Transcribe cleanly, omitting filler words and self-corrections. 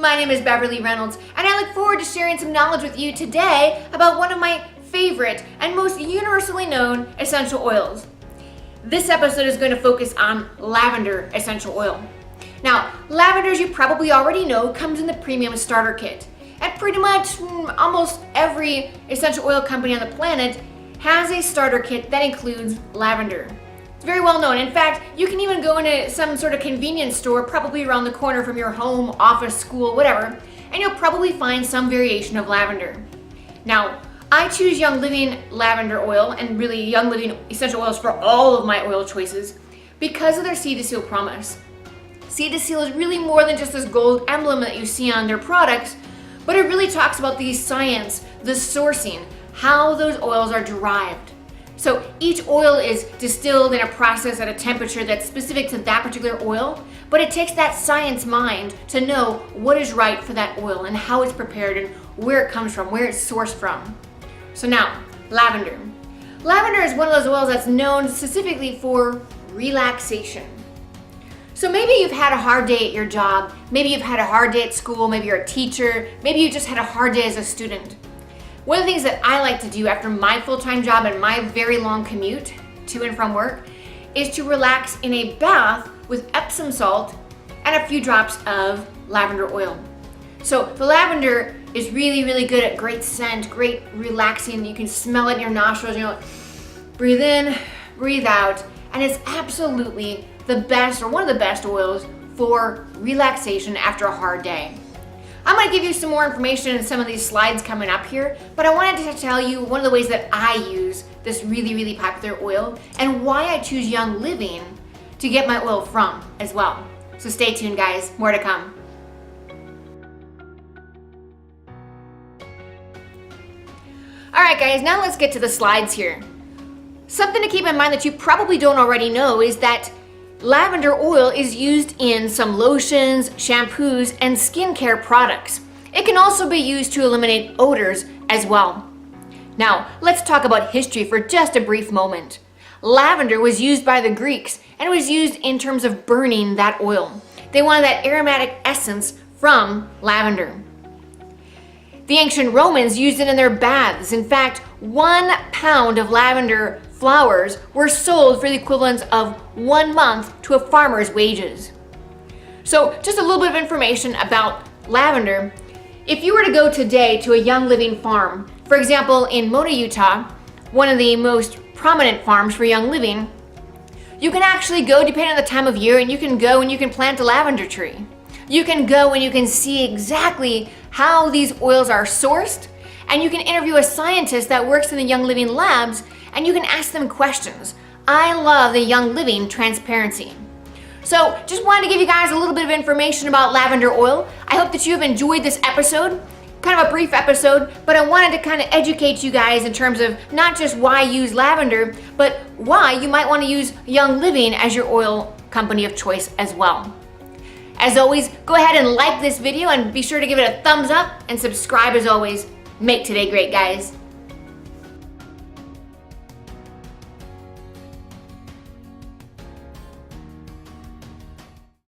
My name is Beverly Reynolds, and I look forward to sharing some knowledge with you today about one of my favorite and most universally known essential oils. This episode is going to focus on lavender essential oil. Now, lavender, as you probably already know, comes in the premium starter kit. And pretty much almost every essential oil company on the planet has a starter kit that includes lavender. It's very well known. In fact, you can even go into some sort of convenience store, probably around the corner from your home, office, school, whatever, and you'll probably find some variation of lavender. Now, I choose Young Living lavender oil and really Young Living essential oils for all of my oil choices because of their seed to seal promise. Seed to seal is really more than just this gold emblem that you see on their products, but it really talks about the science, the sourcing, how those oils are derived. So each oil is distilled in a process at a temperature that's specific to that particular oil, but it takes that science mind to know what is right for that oil and how it's prepared and where it comes from, where it's sourced from. So now, lavender. Lavender is one of those oils that's known specifically for relaxation. So maybe you've had a hard day at your job, maybe you've had a hard day at school, maybe you're a teacher, maybe you just had a hard day as a student. One of the things that I like to do after my full-time job and my very long commute to and from work is to relax in a bath with Epsom salt and a few drops of lavender oil. So the lavender is really, really good at great scent, great relaxing. You can smell it in your nostrils, breathe in, breathe out, and it's absolutely the best or one of the best oils for relaxation after a hard day. I'm going to give you some more information in some of these slides coming up here, but I wanted to tell you one of the ways that I use this really, really popular oil and why I choose Young Living to get my oil from as well. So stay tuned, guys. More to come. All right, guys, now let's get to the slides here. Something to keep in mind that you probably don't already know is that lavender oil is used in some lotions, shampoos, and skincare products. It can also be used to eliminate odors as well. Now, let's talk about history for just a brief moment. Lavender was used by the Greeks, and it was used in terms of burning that oil. They wanted that aromatic essence from lavender. The ancient Romans used it in their baths. In fact, 1 pound of lavender flowers were sold for the equivalent of 1 month to a farmer's wages. So just a little bit of information about lavender. If you were to go today to a Young Living farm, for example in Mona, Utah, one of the most prominent farms for Young Living, you can actually go, depending on the time of year, and you can go and you can plant a lavender tree. You can go and you can see exactly how these oils are sourced, and you can interview a scientist that works in the Young Living labs, and you can ask them questions. I love the Young Living transparency. So just wanted to give you guys a little bit of information about lavender oil. I hope that you have enjoyed this episode, kind of a brief episode, but I wanted to kind of educate you guys in terms of not just why use lavender, but why you might want to use Young Living as your oil company of choice as well. As always, go ahead and like this video and be sure to give it a thumbs up and subscribe as always. Make today great, guys.